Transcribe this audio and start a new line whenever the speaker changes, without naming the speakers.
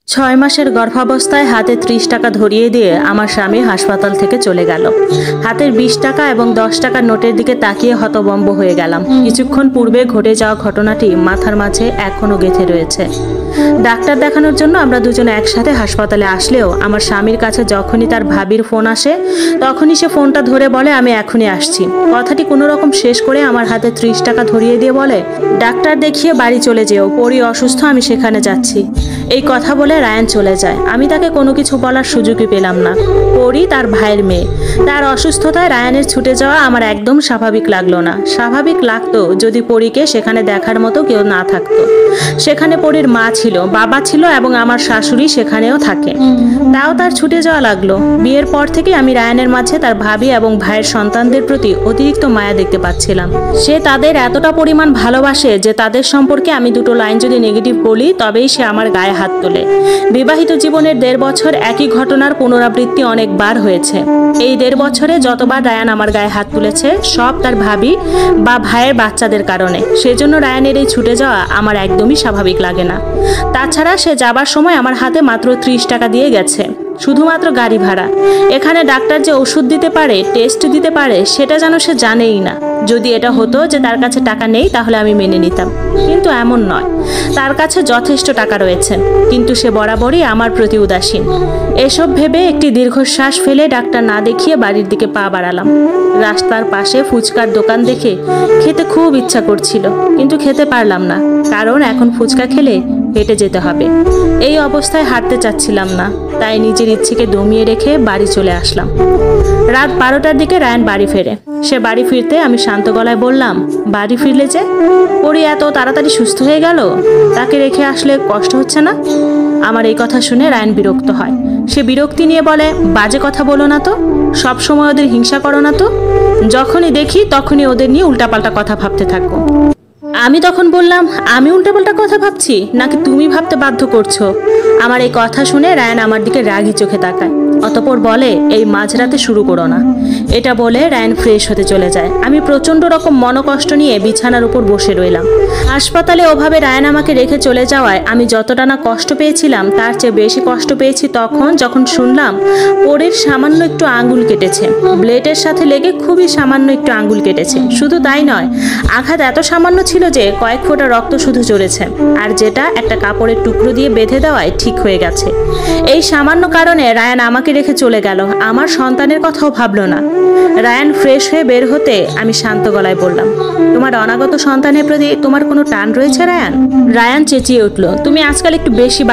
6 মাসের গর্ভাবস্থায় হাতে 30 টাকা ধরিয়ে দিয়ে আমার স্বামী হাসপাতাল থেকে চলে গেল। হাতের 20 টাকা এবং 10 টাকার নোটের দিকে তাকিয়ে হতভম্ব হয়ে গেলাম। কিছুক্ষণ পূর্বে ঘটে যাওয়া ঘটনাটি মাথার মাঝে এখনো গেঁথে রয়েছে। ডাক্তার দেখানোর জন্য আমরা দুজনে একসাথে হাসপাতালে আসলেও আমার স্বামীর কাছে যখনই তার ভাবির ফোন আসে তখনই সে ফোনটা ধরে বলে আমি এখনই আসছি। কথাটি কোনো রকম শেষ করে আমার হাতে 30 টাকা ধরিয়ে দিয়ে বলে, ডাক্তার দেখিয়ে বাড়ি চলে যেও, পরি অসুস্থ, আমি সেখানে যাচ্ছি। এই কথা বলে রায়ান চলে যায়। আমি তাকে কোনো কিছু বলার সুযোগই পেলাম না। পরি তার ভাইয়ের মেয়ে, তার অসুস্থতায় রায়ানের ছুটে যাওয়া আমার একদম স্বাভাবিক লাগলো না। স্বাভাবিক লাগতো যদি পরিকে সেখানে দেখার মতো কেউ না থাকতো। সেখানে পরির মা ছিল, বাবা ছিল এবং আমার শাশুড়ি সেখানেও থাকে, তাও তার ছুটে যাওয়া লাগলো। বিয়ের পর থেকে আমি রায়ানের মাঝে তার ভাবি এবং ভাইয়ের সন্তানদের প্রতি অতিরিক্ত মায়া দেখতে পাচ্ছিলাম। সে তাদের এতটা পরিমাণ ভালোবাসে যে তাদের সম্পর্কে আমি দুটো লাইন যদি নেগেটিভ বলি তবেই সে আমার গায়ে হাত তোলে। বিবাহিত জীবনের 1.5 বছর একই ঘটনার পুনরাবৃত্তি অনেকবার হয়েছে। এই 1.5 বছরে যতবার রায়ান আমার গায়ে হাত তুলেছে সব তার ভাবি বা ভাইয়ের বাচ্চাদের কারণে। সেজন্য রায়ানের এই ছুটে যাওয়া আমার একদমই স্বাভাবিক লাগে না। তাছাড়া সে যাবার সময় আমার হাতে মাত্র 30 টাকা দিয়ে গেছে, শুধুমাত্র গাড়ি ভাড়া। এখানে ডাক্তার যে ওষুধ দিতে পারে, টেস্ট দিতে পারে, সেটা যেন সে জানেই না। যদি এটা হতো যে তার কাছে টাকা নেই তাহলে আমি মেনে নিতাম, কিন্তু এমন নয়। তার কাছে যথেষ্ট টাকা রয়েছে, কিন্তু সে বরাবরই আমার প্রতি উদাসীন। এসব ভেবে একটি দীর্ঘশ্বাস ফেলে ডাক্তার না দেখিয়ে বাড়ির দিকে পা বাড়ালাম। রাস্তার পাশে ফুচকার দোকান দেখে খেতে খুব ইচ্ছা করছিল, কিন্তু খেতে পারলাম না, কারণ এখন ফুচকা খেলে হেঁটে যেতে হবে। এই অবস্থায় হাঁটতে চাচ্ছিলাম না, তাই নিজের ইচ্ছেকে দমিয়ে রেখে বাড়ি চলে আসলাম। রাত 12টার দিকে রায়ান বাড়ি ফেরে। সে বাড়ি ফিরতে আমি শান্ত গলায় বললাম, বাড়ি ফিরলে যে? পরি এত তাড়াতাড়ি সুস্থ হয়ে গেল, তাকে রেখে আসলে কষ্ট হচ্ছে না? আমার এই কথা শুনে রায়ান বিরক্ত হয়। সে বিরক্তি নিয়ে বলে, বাজে কথা বলো না তো, সব সময় ওদের হিংসা করো না তো, যখনই দেখি তখনই ওদের নিয়ে উল্টাপাল্টা কথা ভাবতে থাকো। আমি তখন বললাম, আমি উল্টাপাল্টা কথা ভাবছি নাকি তুমি ভাবতে বাধ্য করছো? আমার এই কথা শুনে রায়ান আমার দিকে রাগী চোখে তাকায়, অতঃপর বলে, এই মাঝরাতে শুরু করো না। এটা বলে রায়ান ফ্রেশ হতে চলে যায়। আমি প্রচণ্ড রকম মনোকষ্ট নিয়ে বিছানার উপর বসে রইলাম। হাসপাতালে ওভাবে রায়ান আমাকে রেখে চলে যাওয়ায় আমি যতটা না কষ্ট পেয়েছিলাম তার চেয়ে বেশি কষ্ট পেয়েছি যখন শুনলাম পরির সামান্য একটু আঙ্গুল কেটেছে। ব্লেডের সাথে লেগে খুবই সামান্য একটু আঙ্গুল কেটেছে। শুধু তাই নয়, আঘাত এত সামান্য ছিল যে কয়েক ফোঁটা রক্ত শুধু ঝরেছে, আর যেটা একটা কাপড়ের টুকরো দিয়ে বেঁধে দেওয়ায় ঠিক হয়ে গেছে। এই সামান্য কারণে রায়ান আমাকে রেখে চলে গেল, আমার সন্তানের কথাও ভাবলো না। রায়ান ফ্রেশ হয়ে বের হতে আমি শান্ত গলায় বললাম, তোমার অনাগত সন্তানের প্রতি তোমার কোনো টান রয়েছে রায়ান? রায়ান চেঁচিয়ে উঠল, তুমি আজকাল একটু বেশি